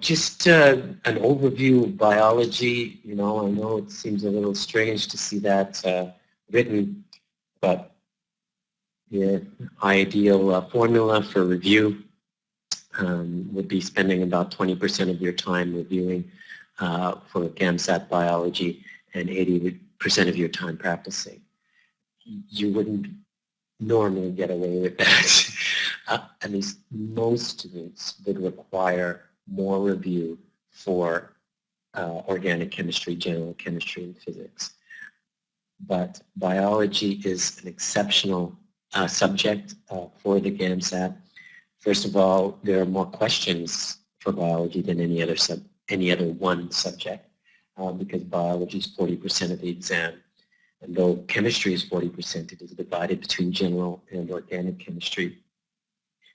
Just an overview of biology. I know it seems a little strange to see that written, but your ideal formula for review would be spending about 20% of your time reviewing for GAMSAT Biology and 80% of your time practicing. You wouldn't normally get away with that. At least most students would require more review for organic chemistry, general chemistry, and physics. But biology is an exceptional subject for the GAMSAT. First of all, there are more questions for biology than any other one subject because biology is 40% of the exam. And though chemistry is 40%, it is divided between general and organic chemistry.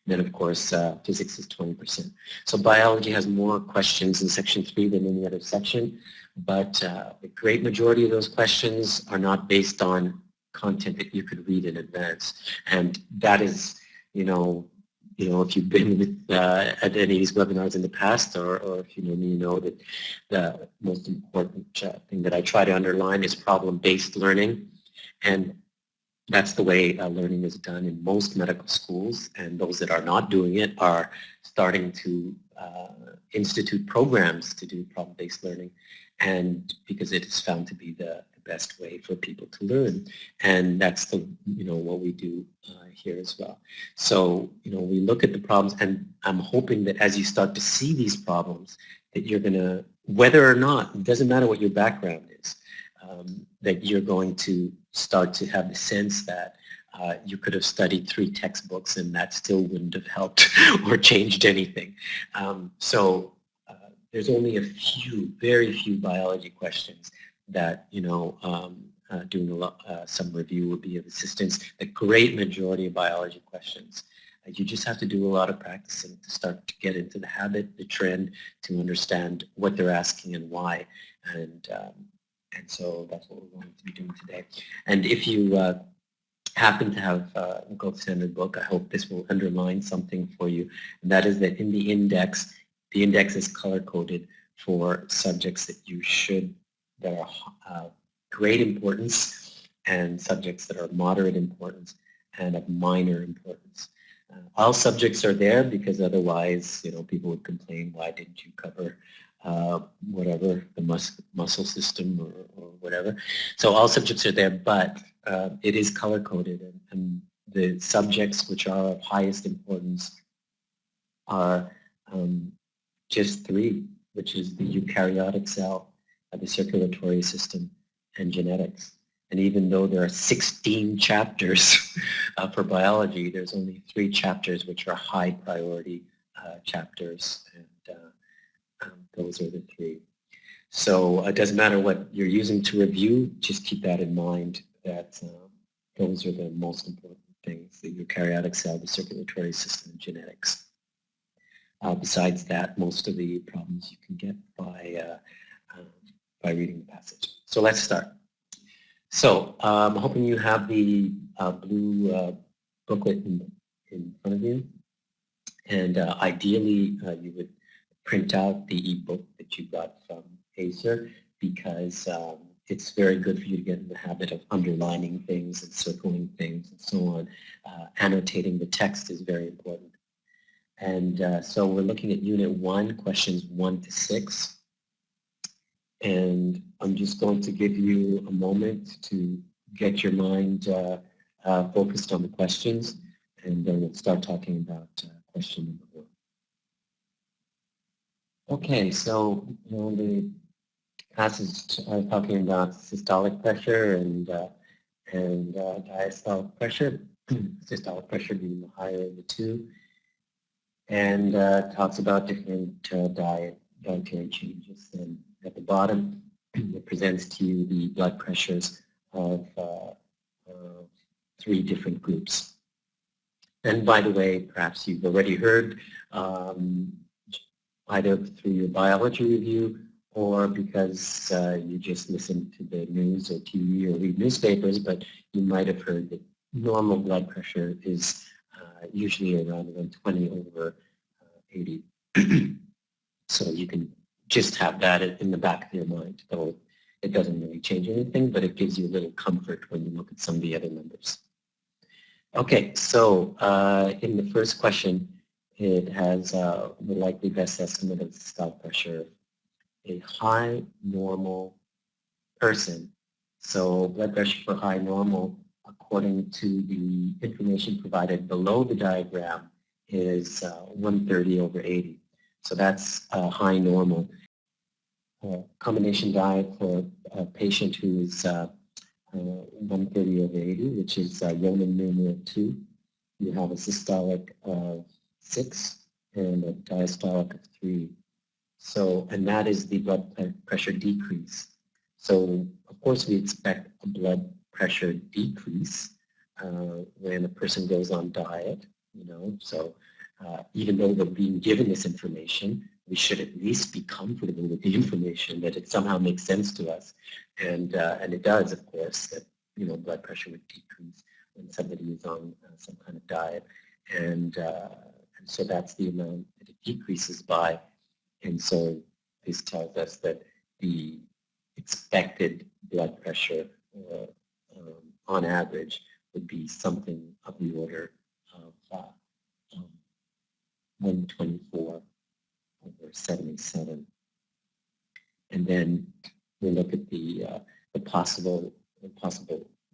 Then, of course, physics is 20%. So biology has more questions in Section 3 than any other section, but the great majority of those questions are not based on content that you could read in advance. And that is, if you've been with, at any of these webinars in the past, or if you know me, you know that the most important thing that I try to underline is problem-based learning. And that's the way learning is done in most medical schools, and those that are not doing it are starting to institute programs to do problem-based learning, and because it is found to be the best way for people to learn, and that's what we do here as well. So we look at the problems, and I'm hoping that as you start to see these problems, that you're going to, whether or not, it doesn't matter what your background is, that you're going to start to have the sense that you could have studied 3 textbooks and that still wouldn't have helped or changed anything. So there's only a few, very few biology questions that, doing some review would be of assistance. The great majority of biology questions, you just have to do a lot of practicing to start to get into the habit, the trend, to understand what they're asking and why. And so that's what we're going to be doing today. And if you happen to have a gold standard book, I hope this will underline something for you. And that is that in the index is color-coded for subjects that are great importance and subjects that are moderate importance and of minor importance. All subjects are there because otherwise, people would complain, why didn't you cover whatever, the muscle system or whatever. So all subjects are there, but it is color-coded, and the subjects which are of highest importance are just 3, which is the eukaryotic cell, the circulatory system, and genetics. And even though there are 16 chapters for biology, there's only 3 chapters which are high priority chapters, and those are the 3. So it doesn't matter what you're using to review, just keep that in mind, that those are the most important things, the eukaryotic cell, the circulatory system, and genetics. Besides that, most of the problems you can get by reading the passage. So let's start. So I'm hoping you have the blue booklet in front of you, and ideally you would print out the ebook that you got from ACER, because it's very good for you to get in the habit of underlining things and circling things and so on. Annotating the text is very important. And so we're looking at Unit 1, questions 1 to 6. And I'm just going to give you a moment to get your mind focused on the questions, and then we'll start talking about question number 1. Okay, so the passage talking about systolic pressure and diastolic pressure, systolic pressure being the higher of the 2, and talks about different dietary changes. And at the bottom, it presents to you the blood pressures of 3 different groups. And by the way, perhaps you've already heard, either through your biology review or because you just listen to the news or TV or read newspapers, but you might have heard that normal blood pressure is usually around 120 over 80. So you can just have that in the back of your mind. So it doesn't really change anything, but it gives you a little comfort when you look at some of the other numbers. Okay, so in the first question, it has the likely best estimate of systolic pressure. A high normal person. So blood pressure for high normal, according to the information provided below the diagram, is 130/80. So that's high normal. Combination diet for a patient who is 130/80, which is Roman numeral 2. You have a systolic of 6 and a diastolic of 3. So, and that is the blood pressure decrease. So, of course, we expect a blood pressure decrease when a person goes on diet, you know. So, even though we're being given this information, we should at least be comfortable with the information, that it somehow makes sense to us. And it does, of course, that, you know, blood pressure would decrease when somebody is on some kind of diet. And so that's the amount that it decreases by. And so this tells us that the expected blood pressure on average would be something of the order of 124/77. And then we look at the possible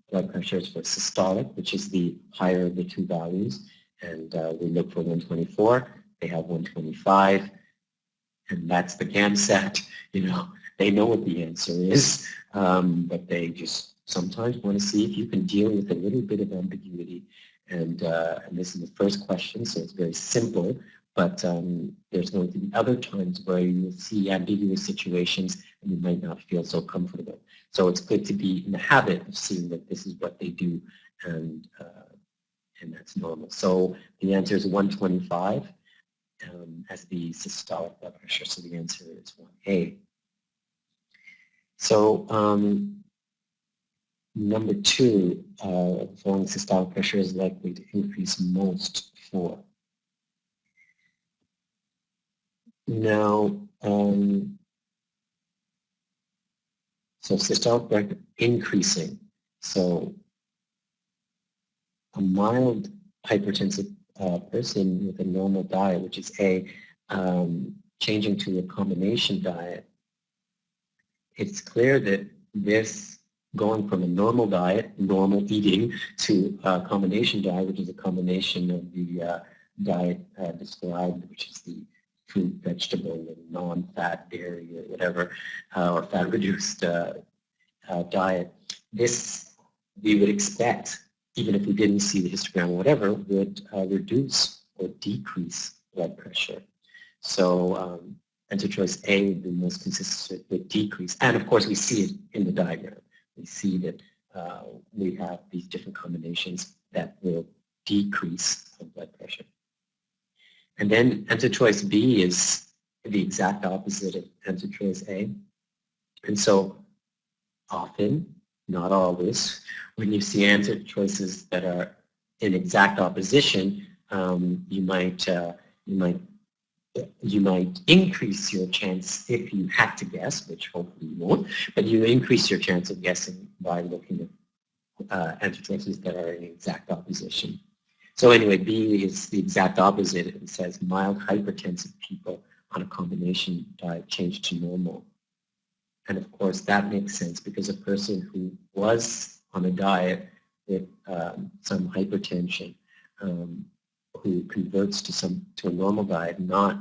blood pressures for systolic, which is the higher of the two values. And we look for 124. They have 125. And that's the GAMSAT, you know, they know what the answer is, but they just sometimes want to see if you can deal with a little bit of ambiguity. And this is the first question, so it's very simple, but there's going to be other times where you will see ambiguous situations and you might not feel so comfortable. So it's good to be in the habit of seeing that this is what they do, and that's normal. So the answer is 125. As the systolic blood pressure, so the answer is 1A. So number 2, following systolic pressure is likely to increase most for. Now, so systolic pressure increasing. So a mild hypertensive person with a normal diet, which is A, changing to a combination diet, it's clear that this going from a normal diet, normal eating, to a combination diet, which is a combination of the diet described, which is the fruit, vegetable, and non-fat, dairy, or whatever, or fat-reduced diet. This we would expect, even if we didn't see the histogram or whatever, would reduce or decrease blood pressure. So answer choice A would be most consistent with decrease. And of course, we see it in the diagram. We see that we have these different combinations that will decrease blood pressure. And then answer choice B is the exact opposite of answer choice A. And so often, not always, when you see answer choices that are in exact opposition, you might increase your chance, if you had to guess, which hopefully you won't, but you increase your chance of guessing by looking at answer choices that are in exact opposition. So anyway, B is the exact opposite. It says mild hypertensive people on a combination diet change to normal. And of course, that makes sense because a person who was on a diet with some hypertension, who converts to a normal diet, not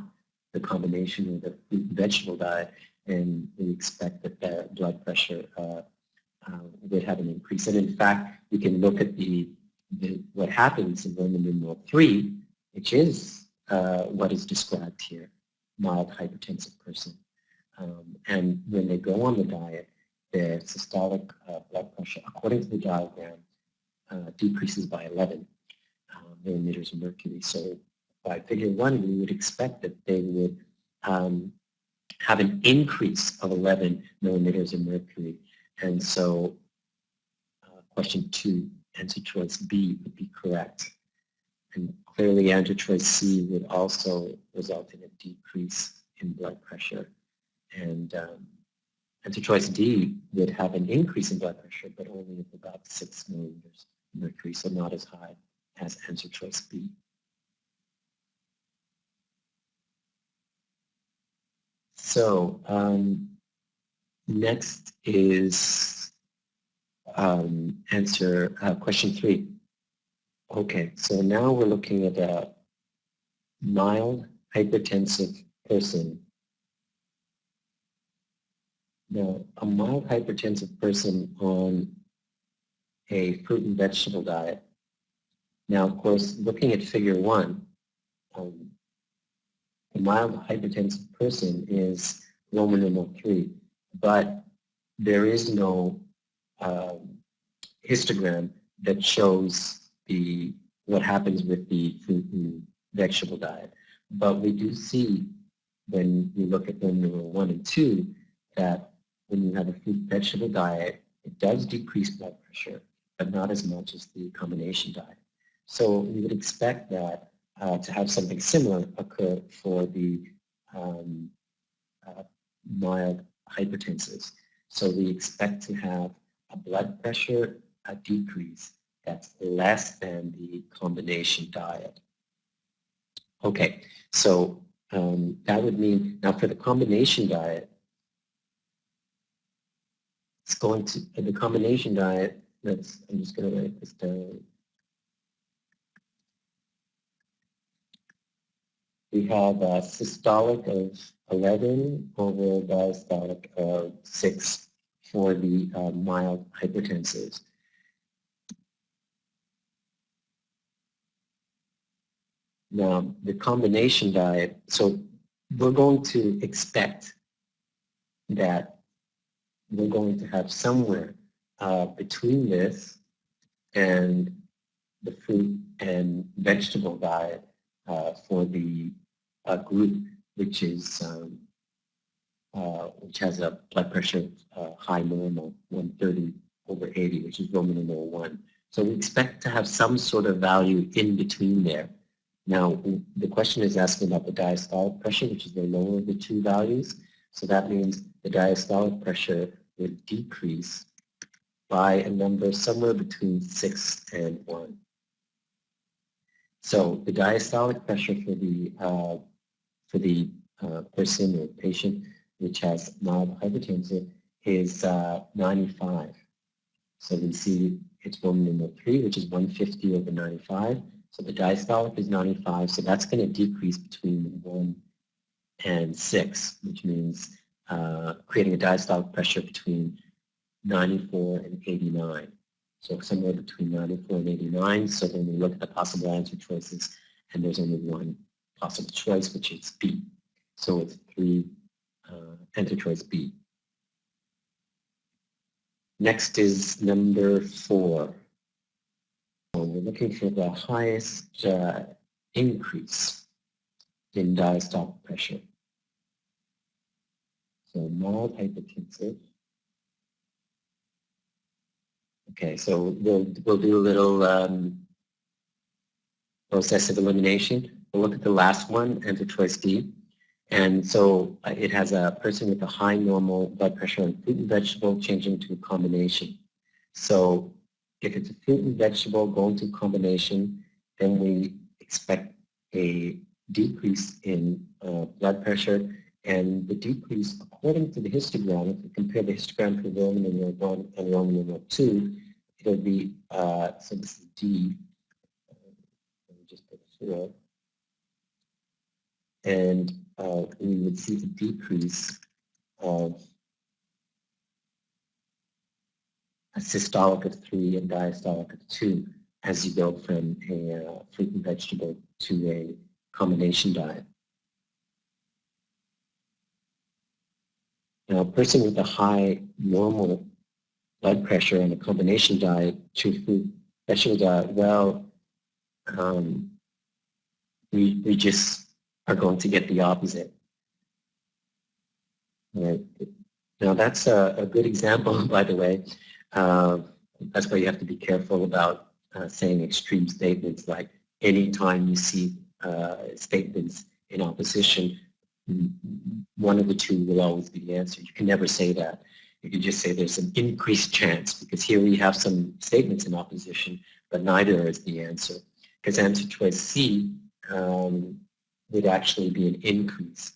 the combination of the fruit and vegetable diet, and we expect that their blood pressure would have an increase. And in fact, we can look at what happens in Roman numeral 3, which is what is described here, mild hypertensive person. And when they go on the diet, their systolic blood pressure, according to the diagram, decreases by 11 millimeters of mercury. So by figure 1, we would expect that they would have an increase of 11 millimeters of mercury. And so question 2, answer choice B would be correct. And clearly answer choice C would also result in a decrease in blood pressure. And answer choice D would have an increase in blood pressure, but only of about 6 millimeters of mercury, so not as high as answer choice B. So next is question 3. Okay, so now we're looking at a mild hypertensive person. Now, a mild hypertensive person on a fruit and vegetable diet. Now, of course, looking at figure 1, a mild hypertensive person is Roman numeral 3, but there is no histogram that shows what happens with the fruit and vegetable diet. But we do see when we look at Roman numeral 1 and 2 that when you have a fruit vegetable diet, it does decrease blood pressure, but not as much as the combination diet. So we would expect that to have something similar occur for the mild hypertensives. So we expect to have a blood pressure decrease that's less than the combination diet. Okay, so that would mean, now for the combination diet, it's going to, the combination diet, I'm just going to write this down. We have a systolic of 11 over diastolic of 6 for the mild hypertensives. Now, the combination diet, so we're going to expect that we're going to have somewhere between this and the fruit and vegetable diet for the group which has a blood pressure high normal, 130 over 80, which is Roman numeral 1. So we expect to have some sort of value in between there. Now, the question is asking about the diastolic pressure, which is the lower of the two values. So that means the diastolic pressure would decrease by a number somewhere between 6 and 1. So the diastolic pressure for the person or patient which has mild hypertension is 95. So we see it's Roman numeral 3, which is 150 over 95. So the diastolic is 95, so that's going to decrease between 1 and 6, which means creating a diastolic pressure between 94 and 89. So somewhere between 94 and 89. So when we look at the possible answer choices, and there's only one possible choice, which is B. So it's 3, answer choice B. Next is number 4. So we're looking for the highest increase in diastolic pressure. So mild hypertensive. Okay, so we'll do a little process of elimination. We'll look at the last one, answer choice D. And so it has a person with a high normal blood pressure on fruit and vegetable changing to a combination. So if it's a fruit and vegetable going to combination, then we expect a decrease in blood pressure. And the decrease, according to the histogram, if we compare the histogram for Roman numeral 1 and Roman numeral 2, it'll be, so this is D, let me just put 4, and we would see a decrease of a systolic of 3 and diastolic of 2 as you go from a fruit and vegetable to a combination diet. Now, a person with a high normal blood pressure on a combination diet to fruit vegetable diet, well, we just are going to get the opposite. Right. Now, that's a good example, by the way. That's why you have to be careful about saying extreme statements, like anytime you see statements in opposition, one of the two will always be the answer. You can never say that. You can just say there's an increased chance, because here we have some statements in opposition, but neither is the answer. Because answer choice C would actually be an increase.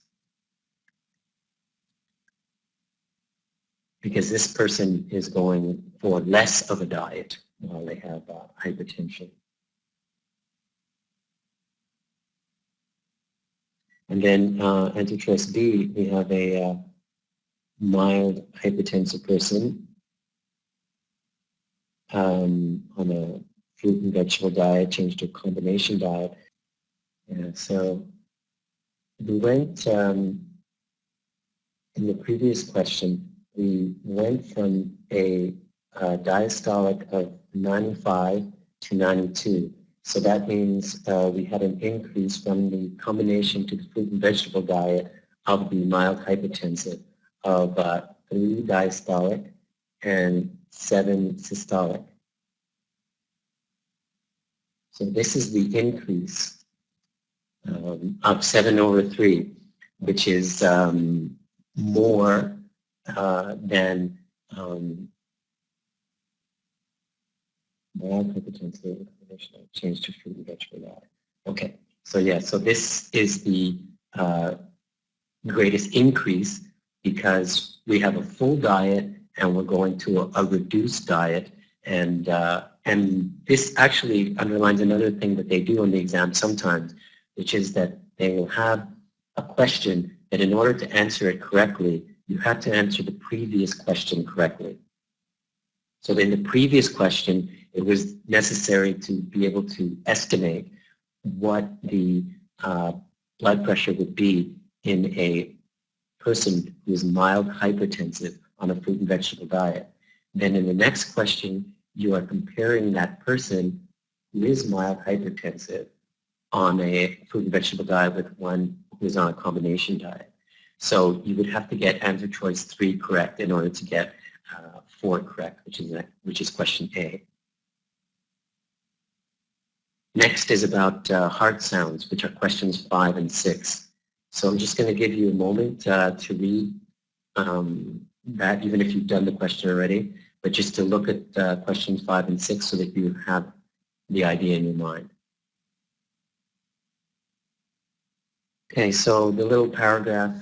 Because this person is going for less of a diet while they have hypertension. And then answer choice B, we have a mild hypertensive person on a fruit and vegetable diet, changed to a combination diet. Yeah, so we went, in the previous question, we went from a diastolic of 95 to 92. So that means we had an increase from the combination to the fruit and vegetable diet of the mild hypertensive of 3 diastolic and 7 systolic. So this is the increase of 7 over 3, which is more than mild hypertensive change to fruit and vegetable diet. Okay, so yeah, so this is the greatest increase because we have a full diet and we're going to a reduced diet, and this actually underlines another thing that they do in the exam sometimes, which is that they will have a question that in order to answer it correctly, you have to answer the previous question correctly. So in the previous question, it was necessary to be able to estimate what the blood pressure would be in a person who is mild hypertensive on a fruit and vegetable diet. Then in the next question, you are comparing that person who is mild hypertensive on a fruit and vegetable diet with one who is on a combination diet. So you would have to get answer choice 3 correct in order to get 4 correct, which is question A. Next is about heart sounds, which are questions 5 and 6. So I'm just going to give you a moment to read that, even if you've done the question already, but just to look at questions 5 and 6 so that you have the idea in your mind. Okay, so the little paragraph,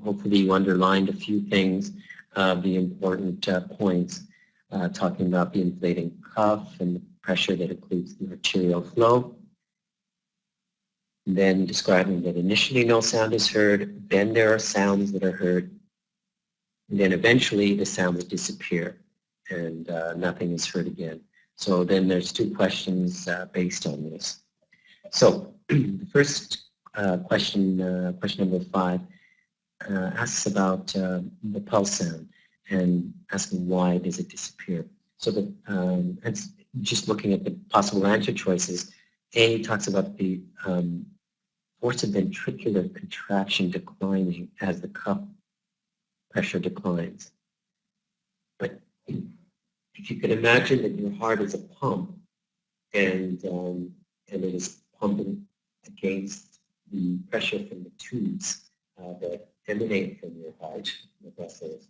hopefully you underlined a few things, the important points, talking about the inflating cuff and the pressure that includes the arterial flow. And then describing that initially no sound is heard, then there are sounds that are heard, and then eventually the sound will disappear and nothing is heard again. So then there's 2 questions based on this. So the first question number 5, asks about the pulse sound and asking why does it disappear. So it's just looking at the possible answer choices. A talks about the force of ventricular contraction declining as the cuff pressure declines. But if you could imagine that your heart is a pump and it is pumping against the pressure from the tubes that emanate from your heart, the vessels,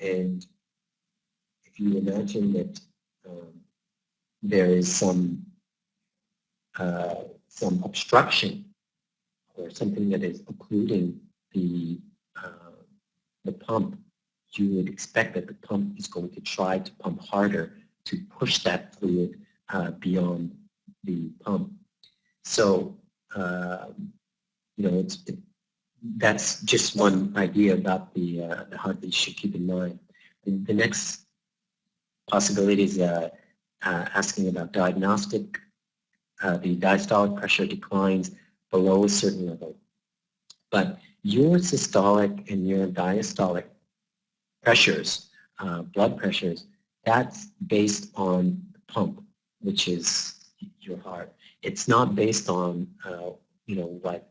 and if you imagine that there is some obstruction or something that is occluding the pump, you would expect that the pump is going to try to pump harder to push that fluid beyond the pump. So, that's just one idea about the heart that you should keep in mind. The next possibility is asking about diagnostic. The diastolic pressure declines below a certain level. But your systolic and your diastolic pressures, blood pressures, that's based on the pump, which is your heart. It's not based on, what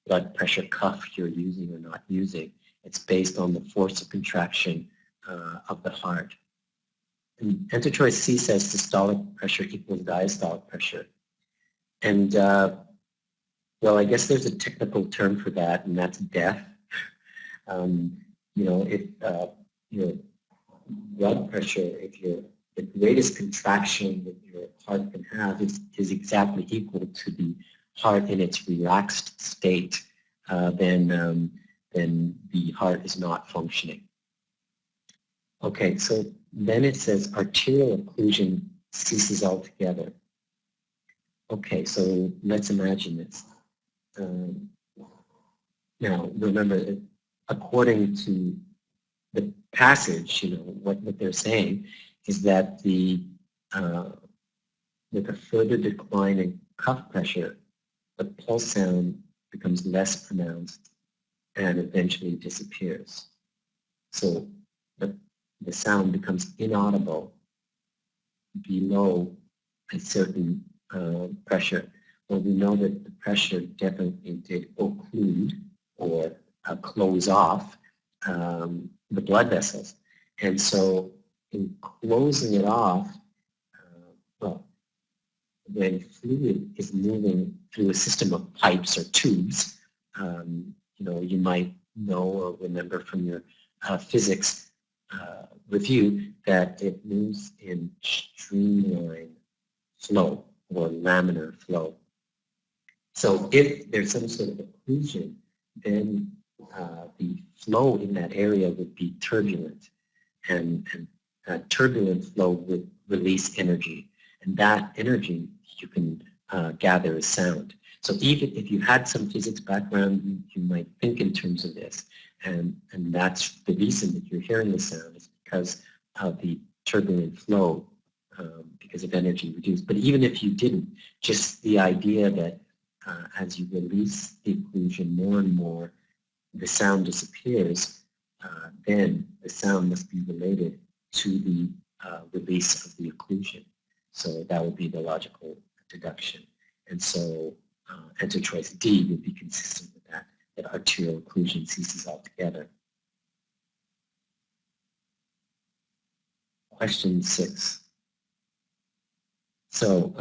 blood pressure cuff you're using or not using. It's based on the force of contraction of the heart. And answer choice C says systolic pressure equals diastolic pressure. And Well, I guess there's a technical term for that, and that's death. You know, if your blood pressure, if the greatest contraction that your heart can have is exactly equal to the heart in its relaxed state, then the heart is not functioning. Okay, so then it says arterial occlusion ceases altogether. Okay, so let's imagine this. Now, remember, according to the passage, you know, what they're saying is that with a further decline in cuff pressure, the pulse sound becomes less pronounced and eventually disappears. So the sound becomes inaudible below a certain pressure. Well, we know that the pressure definitely did occlude or close off the blood vessels. And so in closing it off, well, when fluid is moving through a system of pipes or tubes, you know, you might know or remember from your physics review that it moves in streamline flow or laminar flow. So if there's some sort of occlusion, then the flow in that area would be turbulent, and turbulent flow would release energy, and that energy you can gather as sound. So even if you had some physics background, you might think in terms of this, and that's the reason that you're hearing the sound is because of the turbulent flow, because of energy reduced. But even if you didn't, just the idea that as you release the occlusion more and more, the sound disappears, then the sound must be related to the release of the occlusion. So that would be the logical deduction. And so answer choice D would be consistent with that, that arterial occlusion ceases altogether. Question 6. So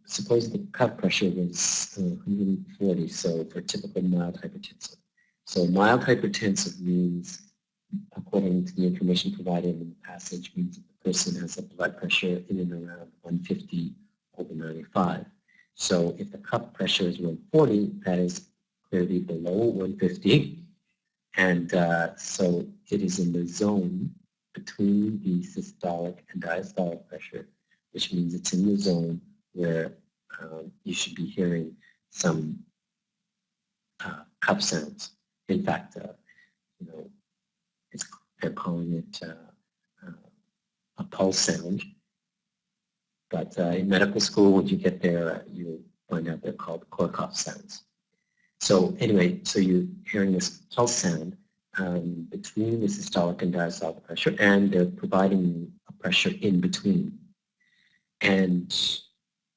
suppose the cuff pressure was 140, so for typical mild hypertensive. So mild hypertensive means, according to the information provided in the passage, means that the person has a blood pressure in and around 150 over 95. So if the cuff pressure is 140, that is clearly below 150. And so it is in the zone between the systolic and diastolic pressure, which means it's in the zone where you should be hearing some cuff sounds. In fact, you know, they're calling it a pulse sound. But in medical school, when you get there, you'll find out they're called Korkhoff sounds. So anyway, so you're hearing this pulse sound between the systolic and diastolic pressure, and they're providing a pressure in between. And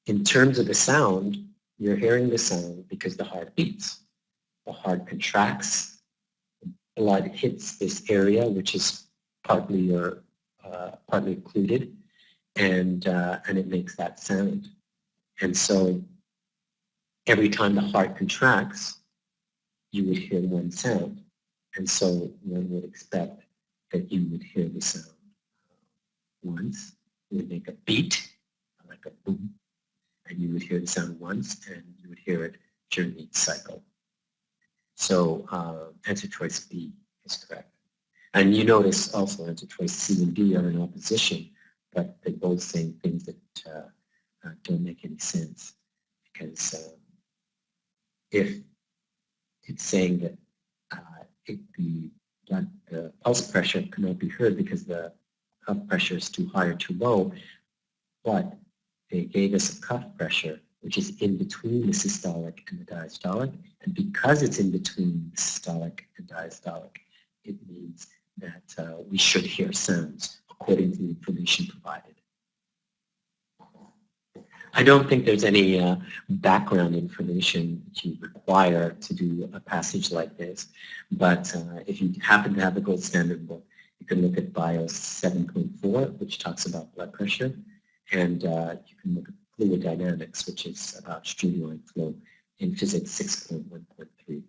in terms of the sound, you're hearing the sound because the heart beats. The heart contracts, blood hits this area, which is partly occluded, and it makes that sound. And so every time the heart contracts, you would hear one sound. And so one would expect that you would hear the sound once. It would make a beat, like a boom, and you would hear the sound once, and you would hear it during each cycle. So answer choice B is correct. And you notice also answer choice C and D are in opposition, but they're both saying things that don't make any sense. Because if it's saying that the pulse pressure cannot be heard because the cuff pressure is too high or too low, but they gave us a cuff pressure which is in between the systolic and the diastolic, and because it's in between the systolic and diastolic, it means that we should hear sounds according to the information provided. I don't think there's any background information that you require to do a passage like this, but if you happen to have the gold standard book, you can look at Bio 7.4, which talks about blood pressure, and you can look at fluid dynamics, which is about streamline flow. in Physics 6.1.3.